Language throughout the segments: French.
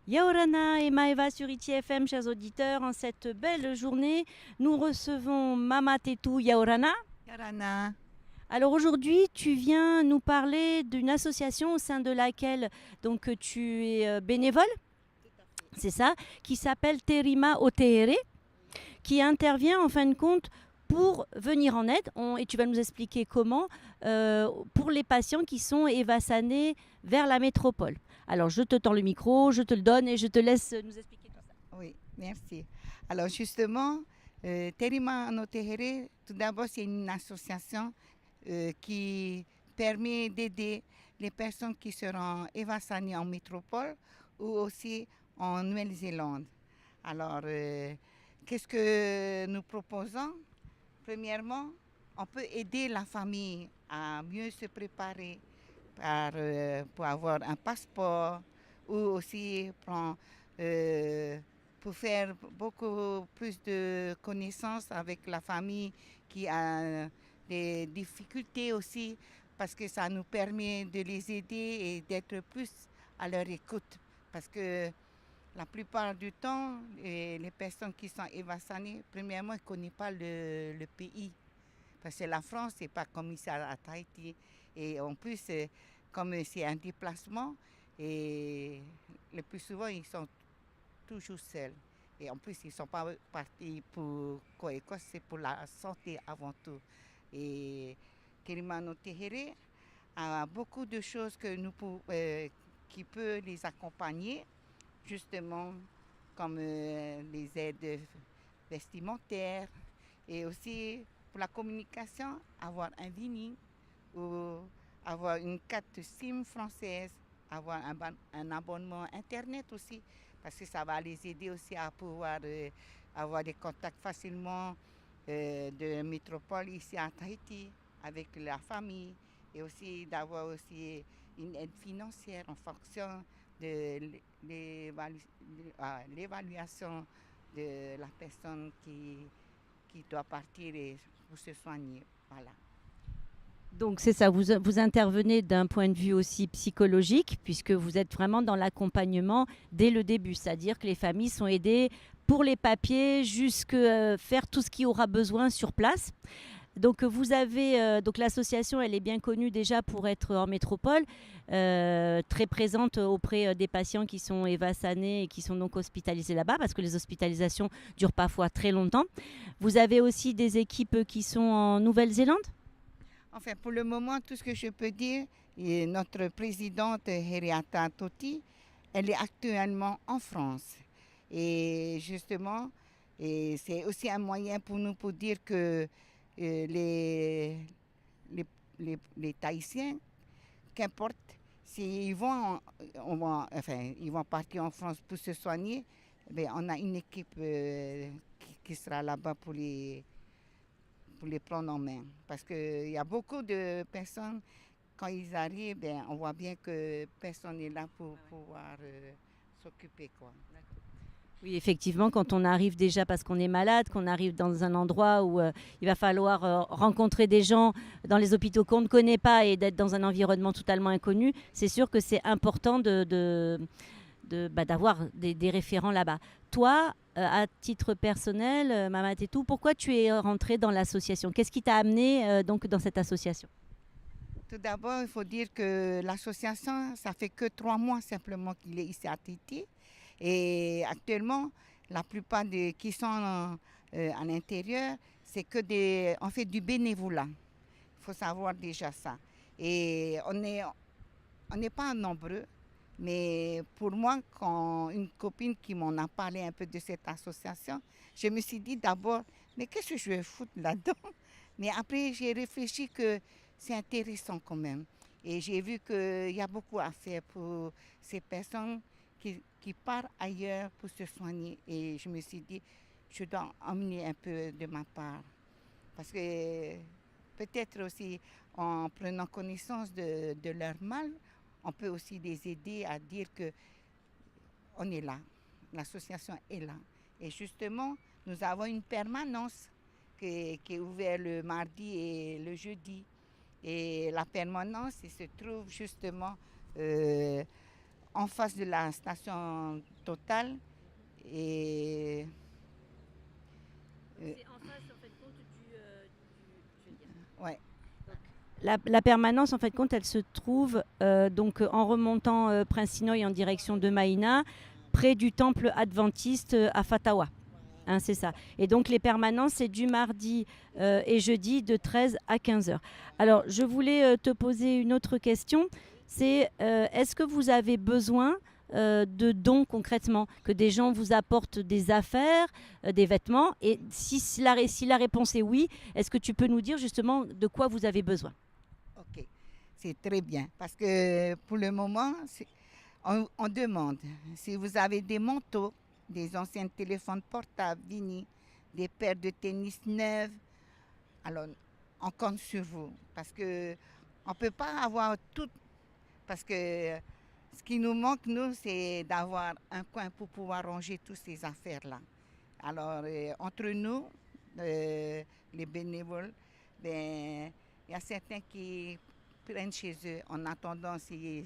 Yaorana et Maeva sur ITFM, chers auditeurs, en cette belle journée, nous recevons Mama Tetu Yaorana. Yarana, Alors aujourd'hui, tu viens nous parler d'une association au sein de laquelle donc tu es bénévole, c'est ça, qui s'appelle Terima Otehere, qui intervient en fin de compte pour venir en aide, et tu vas nous expliquer comment, pour les patients qui sont évassanés vers la métropole. Alors je te tends le micro, je te le donne et je te laisse nous expliquer tout ça. oui, merci. Alors justement, Terima no Tehere, tout d'abord, c'est une association qui permet d'aider les personnes qui seront évassanées en métropole ou aussi en Nouvelle-Zélande. Alors, qu'est-ce que nous proposons? Premièrement, on peut aider la famille à mieux se préparer pour avoir un passeport ou aussi euh, pour faire beaucoup plus de connaissances avec la famille qui a des difficultés aussi parce que ça nous permet de les aider et d'être plus à leur écoute parce que la plupart du temps, les personnes qui sont évassanées, premièrement, ils ne connaissent pas le pays. Parce que la France, c'est pas comme ici à Tahiti. Et en plus, comme c'est un déplacement, et le plus souvent, ils sont toujours seuls. Et en plus, ils ne sont pas partis pour quoi Écosse, c'est pour la santé avant tout. Et Kirimano Tehere a beaucoup de choses qui peuvent les accompagner, justement, comme les aides vestimentaires et aussi pour la communication, avoir un vinyle ou avoir une carte SIM française, avoir un abonnement Internet aussi, parce que ça va les aider aussi à pouvoir avoir des contacts facilement de métropole ici à Tahiti avec la famille et aussi d'avoir aussi une aide financière en fonction de l'évaluation de la personne qui doit partir pour se soigner. Voilà. Donc c'est ça, vous intervenez d'un point de vue aussi psychologique, puisque vous êtes vraiment dans l'accompagnement dès le début, c'est-à-dire que les familles sont aidées pour les papiers, jusqu'à faire tout ce qui aura besoin sur place. Donc vous avez donc l'association, elle est bien connue déjà pour être en métropole, très présente auprès des patients qui sont évassanés et qui sont donc hospitalisés là-bas, parce que les hospitalisations durent parfois très longtemps. Vous avez aussi des équipes qui sont en Nouvelle-Zélande. Enfin, pour le moment, tout ce que je peux dire, et notre présidente Henrietta Totti, elle est actuellement en France. Et justement, et c'est aussi un moyen pour nous pour dire que les, les Tahitiens, qu'importe, s'ils vont, ils vont partir en France pour se soigner, ben, on a une équipe qui sera là-bas pour les prendre en main. Parce qu'il y a beaucoup de personnes, quand ils arrivent, ben, on voit bien que personne n'est là pour pouvoir s'occuper. Quoi. Oui, effectivement, quand on arrive déjà parce qu'on est malade, qu'on arrive dans un endroit où il va falloir rencontrer des gens dans les hôpitaux qu'on ne connaît pas et d'être dans un environnement totalement inconnu, c'est sûr que c'est important d'avoir des référents là-bas. Toi, à titre personnel, Mama Tetou, pourquoi tu es rentrée dans l'association? Qu'est-ce qui t'a amené donc dans cette association? Tout d'abord, il faut dire que l'association, ça fait que 3 mois simplement qu'il est ici à Titi. Et actuellement, la plupart des qui sont à l'intérieur, c'est que on fait du bénévolat. Il faut savoir déjà ça. Et on n'est pas nombreux, mais pour moi, quand une copine qui m'en a parlé un peu de cette association, je me suis dit d'abord, mais qu'est-ce que je vais foutre là-dedans? Mais après, j'ai réfléchi que c'est intéressant quand même. Et j'ai vu qu'il y a beaucoup à faire pour ces personnes qui partent ailleurs pour se soigner. Et je me suis dit, je dois emmener un peu de ma part. Parce que peut-être aussi en prenant connaissance de leur mal, on peut aussi les aider à dire que on est là, l'association est là. Et justement, nous avons une permanence qui est ouverte le mardi et le jeudi. Et la permanence, il se trouve justement euh, en face de la station Total. Et C'est en face, en fait, compte je veux dire. ouais, La permanence, en fait, compte, elle se trouve donc en remontant Prince-Sinoï en direction de Maïna, près du temple adventiste à Fatawa. Hein, c'est ça. Et donc les permanences, c'est du mardi et jeudi de 13 à 15 heures. Alors, je voulais te poser une autre question. C'est est-ce que vous avez besoin de dons concrètement, que des gens vous apportent des affaires, des vêtements? Et si la réponse est oui, est-ce que tu peux nous dire justement de quoi vous avez besoin? ok. C'est très bien. Parce que pour le moment, on demande si vous avez des manteaux, des anciens téléphones portables, Vini, des paires de tennis neuves. Alors, on compte sur vous. Parce que on ne peut pas avoir tout. Parce que ce qui nous manque, nous, c'est d'avoir un coin pour pouvoir ranger toutes ces affaires-là. Alors, entre nous, les bénévoles, ben, il y a certains qui prennent chez eux en attendant s'il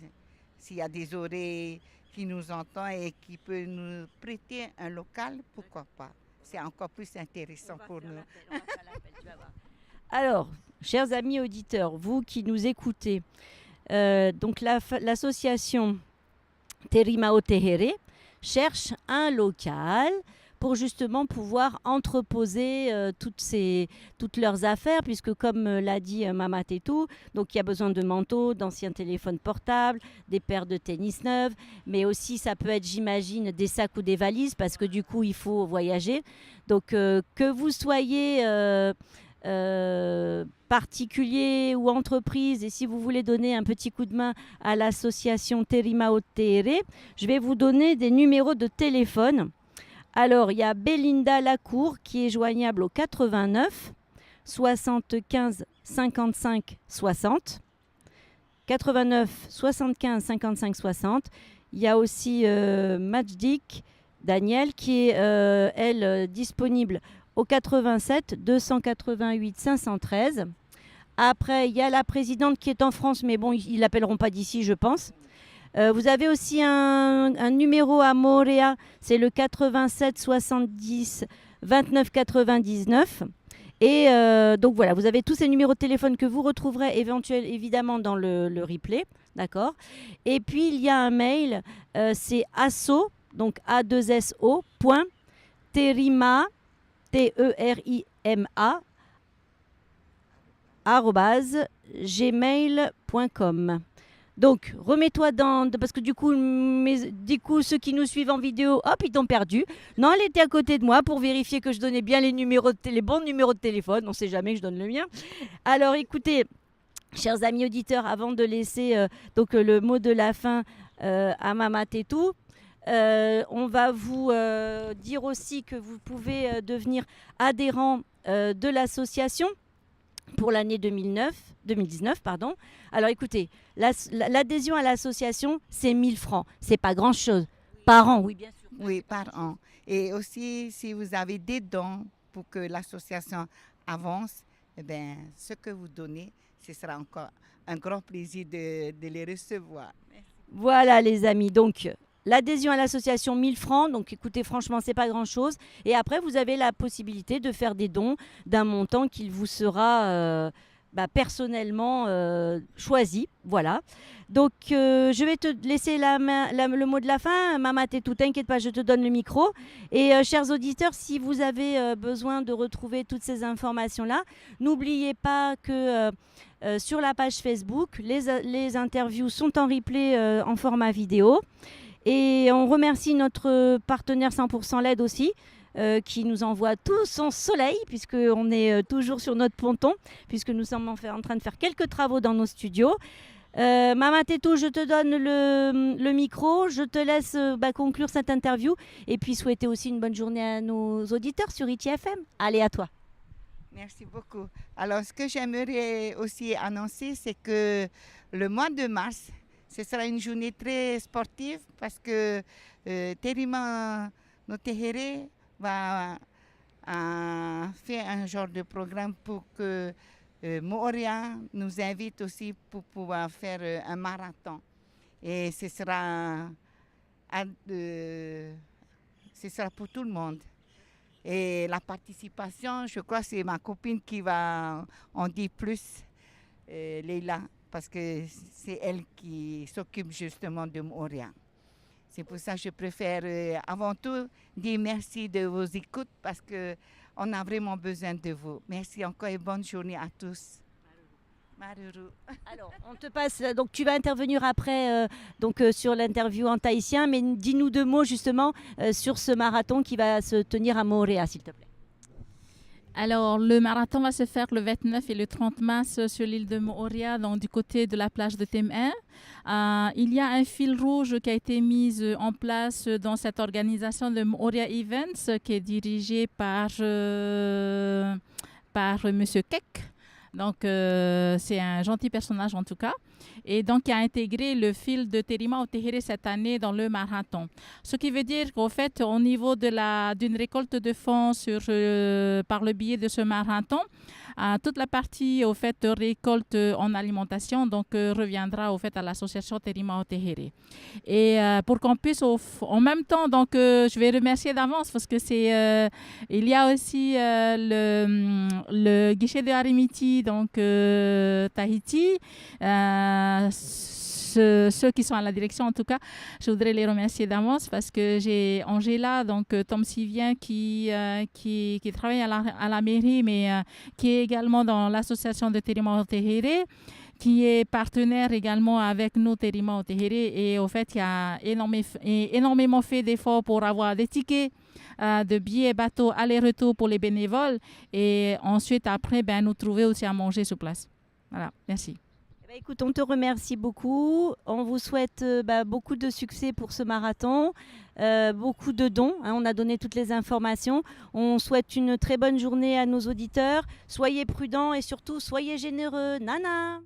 y a des oreilles qui nous entendent et qui peuvent nous prêter un local, pourquoi pas. C'est encore plus intéressant pour nous. Alors, chers amis auditeurs, vous qui nous écoutez, donc l'association Terimao Tehere cherche un local pour justement pouvoir entreposer toutes leurs affaires, puisque comme l'a dit Mama Tetou, donc il y a besoin de manteaux, d'anciens téléphones portables, des paires de tennis neuves, mais aussi ça peut être, j'imagine, des sacs ou des valises, parce que du coup il faut voyager. Donc que vous soyez particulier ou entreprise, et si vous voulez donner un petit coup de main à l'association Terimao Tehere, je vais vous donner des numéros de téléphone. Alors, il y a Belinda Lacour qui est joignable au 89 75 55 60. 89 75 55 60. Il y a aussi Majdik Daniel qui est, elle, disponible au 87 288 513. Après, il y a la présidente qui est en France, mais bon, ils l'appelleront pas d'ici, je pense. Vous avez aussi un numéro à Moréa, c'est le 87 70 29 99. Et donc voilà, vous avez tous ces numéros de téléphone que vous retrouverez évidemment dans le replay, d'accord. Et puis il y a un mail, c'est asso, donc A2SO, point, terima, TERIMA, @gmail.com. Donc, remets-toi parce que du coup, ceux qui nous suivent en vidéo, hop, ils t'ont perdu. Non, elle était à côté de moi pour vérifier que je donnais bien les bons numéros de téléphone. On ne sait jamais que je donne le mien. Alors, écoutez, chers amis auditeurs, avant de laisser le mot de la fin à Mama Tetou, on va vous dire aussi que vous pouvez devenir adhérent de l'association pour l'année 2019. Alors écoutez, l'adhésion à l'association, c'est 1000 francs. C'est pas grand-chose. Par an, oui, bien sûr. Oui, par an. Et aussi, si vous avez des dons pour que l'association avance, eh bien, ce que vous donnez, ce sera encore un grand plaisir de les recevoir. Merci. Voilà les amis, donc l'adhésion à l'association 1000 francs, donc écoutez, franchement, c'est pas grand-chose. Et après, vous avez la possibilité de faire des dons d'un montant qu'il vous sera personnellement choisi. Voilà. Donc, je vais te laisser le mot de la fin. Mama Tetou, t'inquiète pas, je te donne le micro. Et chers auditeurs, si vous avez besoin de retrouver toutes ces informations-là, n'oubliez pas que sur la page Facebook, les interviews sont en replay en format vidéo. Et on remercie notre partenaire 100% LED aussi, qui nous envoie tout son soleil, puisqu'on est toujours sur notre ponton, puisque nous sommes en train de faire quelques travaux dans nos studios. Mama Tetou, je te donne le micro, je te laisse conclure cette interview, et puis souhaiter aussi une bonne journée à nos auditeurs sur ITI FM. Allez, à toi. Merci beaucoup. Alors, ce que j'aimerais aussi annoncer, c'est que le mois de mars, ce sera une journée très sportive parce que Terimao Tehere va faire un genre de programme pour que Moorea nous invite aussi pour pouvoir faire un marathon. Et ce sera pour tout le monde. Et la participation, je crois que c'est ma copine qui va en dire plus, Leila, parce que c'est elle qui s'occupe justement de Moria. C'est pour ça que je préfère avant tout dire merci de vos écoutes parce qu'on a vraiment besoin de vous. Merci encore et bonne journée à tous. Maruru. Alors, on te passe. Donc, tu vas intervenir après sur l'interview en tahitien, mais dis-nous 2 mots justement sur ce marathon qui va se tenir à Moorea, s'il te plaît. Alors, le marathon va se faire le 29 et le 30 mars sur l'île de Moorea, donc du côté de la plage de Tem-1. Il y a un fil rouge qui a été mis en place dans cette organisation de Moorea Events qui est dirigée par Monsieur Keck. Donc, c'est un gentil personnage en tout cas. Et donc, qui a intégré le fil de Terima Otehere cette année dans le marathon. Ce qui veut dire qu'au fait, au niveau d'une récolte de fonds par le biais de ce marathon, toute la partie au fait de récolte en alimentation donc reviendra au fait à l'association Terima Otehere. Et pour qu'on puisse en même temps, donc je vais remercier d'avance parce que il y a aussi le guichet de Harimiti donc Tahiti. Ceux qui sont à la direction, en tout cas, je voudrais les remercier d'avance parce que j'ai Angela, donc Tom Sivien, qui travaille à la mairie, mais qui est également dans l'association de Terima Otehere, qui est partenaire également avec nous, Terima Otehere, et au fait, il y a énormément fait d'efforts pour avoir des tickets de billets bateau aller-retour pour les bénévoles, et ensuite, après, nous trouver aussi à manger sur place. Voilà, merci. Écoute, on te remercie beaucoup. On vous souhaite beaucoup de succès pour ce marathon, beaucoup de dons. On a donné toutes les informations. On souhaite une très bonne journée à nos auditeurs. Soyez prudents et surtout, soyez généreux. Nana!